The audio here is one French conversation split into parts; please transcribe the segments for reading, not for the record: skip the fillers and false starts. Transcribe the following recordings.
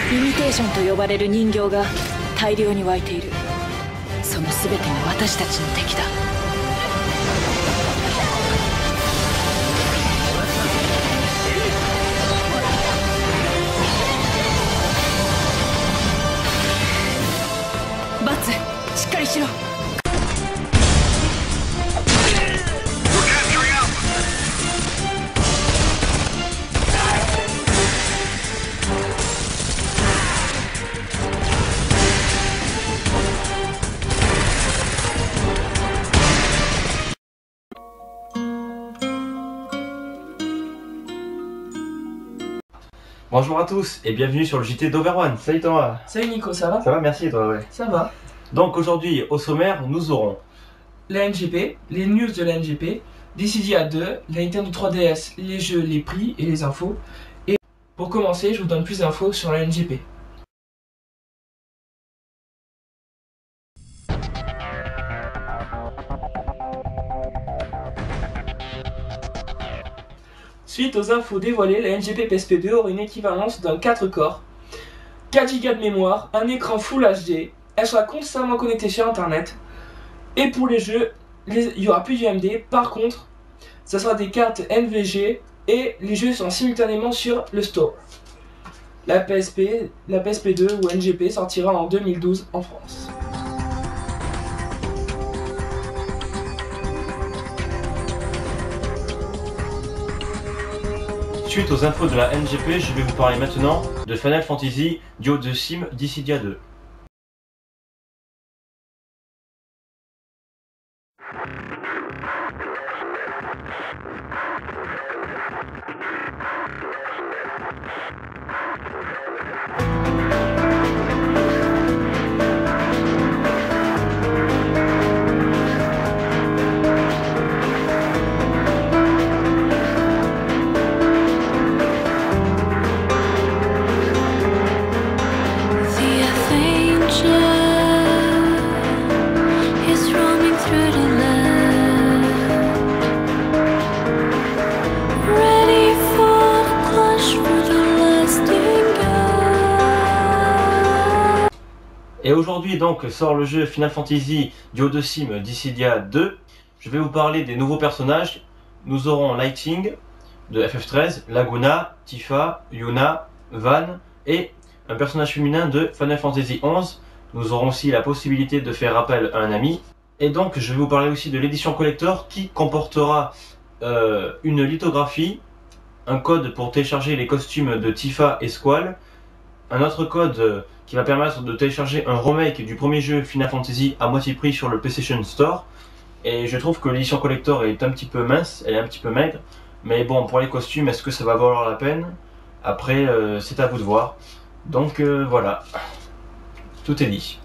イミテーションと呼ばれる人形が大量に湧いている。その全てが私たちの敵だ。バツ、しっかりしろ。Bonjour à tous et bienvenue sur le JT d'Overone. Salut Thomas. Salut Nico, ça va? Ça va, merci et toi, ouais. Ça va. Donc aujourd'hui, au sommaire, nous aurons La NGP, les news de la NGP, Dissidia 2, la Nintendo 3DS, les jeux, les prix et les infos. Et pour commencer, je vous donne plus d'infos sur la NGP. Suite aux infos dévoilées, la NGP PSP2 aura une équivalence d'un 4 corps, 4 Go de mémoire, un écran Full HD, elle sera constamment connectée sur internet, et pour les jeux, il n'y aura plus d'UMD, par contre, ça sera des cartes NVG, et les jeux sont simultanément sur le store. La PSP2 ou NGP sortira en 2012 en France. Suite aux infos de la NGP, je vais vous parler maintenant de Final Fantasy Duo de Sim Dissidia 2. Et aujourd'hui donc sort le jeu Final Fantasy Duo de Sim Dissidia 2. Je vais vous parler des nouveaux personnages. Nous aurons Lighting de FF13, Laguna, Tifa, Yuna, Van et un personnage féminin de Final Fantasy XI. Nous aurons aussi la possibilité de faire appel à un ami. Et donc je vais vous parler aussi de l'édition collector qui comportera une lithographie, un code pour télécharger les costumes de Tifa et Squall, un autre code qui va permettre de télécharger un remake du premier jeu Final Fantasy à moitié prix sur le PlayStation Store. Et je trouve que l'édition collector est un petit peu mince, elle est un petit peu maigre. Mais bon, pour les costumes, est-ce que ça va valoir la peine? Après, c'est à vous de voir. Donc voilà, tout est dit.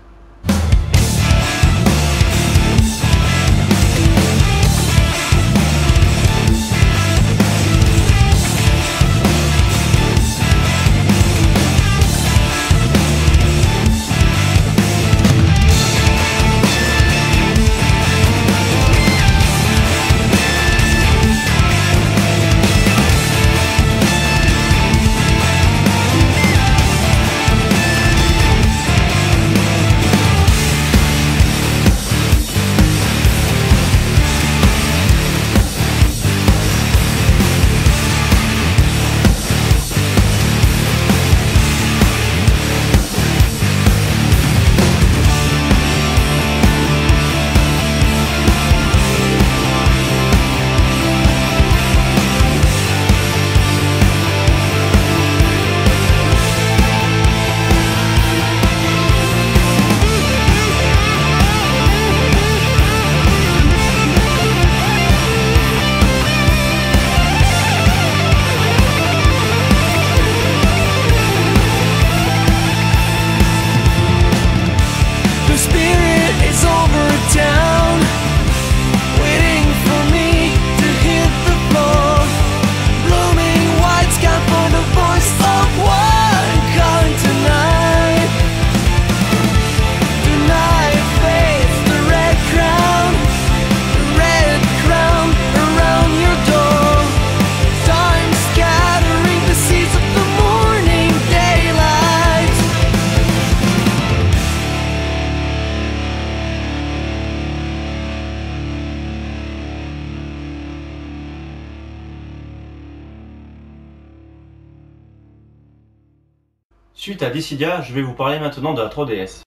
Suite à Dissidia, je vais vous parler maintenant de la 3DS.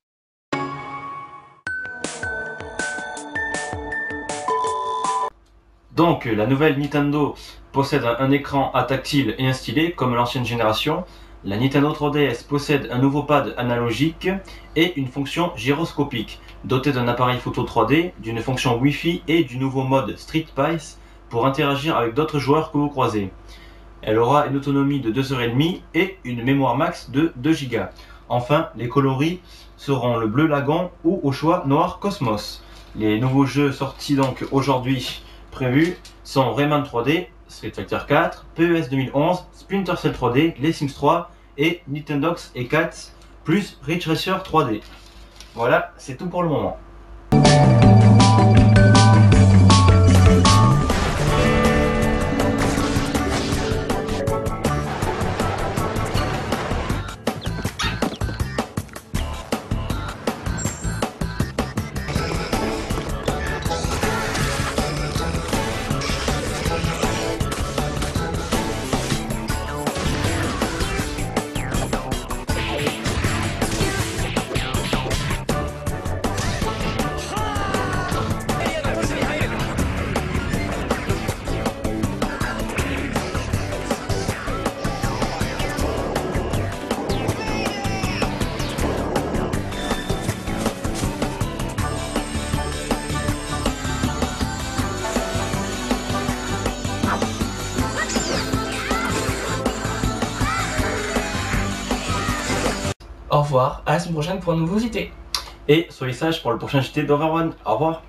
Donc, la nouvelle Nintendo possède un écran à tactile et un stylet comme l'ancienne génération. La Nintendo 3DS possède un nouveau pad analogique et une fonction gyroscopique, dotée d'un appareil photo 3D, d'une fonction Wi-Fi et du nouveau mode Street Pass pour interagir avec d'autres joueurs que vous croisez. Elle aura une autonomie de 2h30 et une mémoire max de 2 Go. Enfin, les coloris seront le bleu lagon ou au choix noir Cosmos. Les nouveaux jeux sortis donc aujourd'hui prévus sont Rayman 3D, Street Fighter 4, PES 2011, Splinter Cell 3D, les Sims 3 et Nintendox et Cats plus Ridge Racer 3D. Voilà, c'est tout pour le moment. Au revoir, à la semaine prochaine pour une nouveau JT. Et soyez sages pour le prochain JT d'Overone. Au revoir.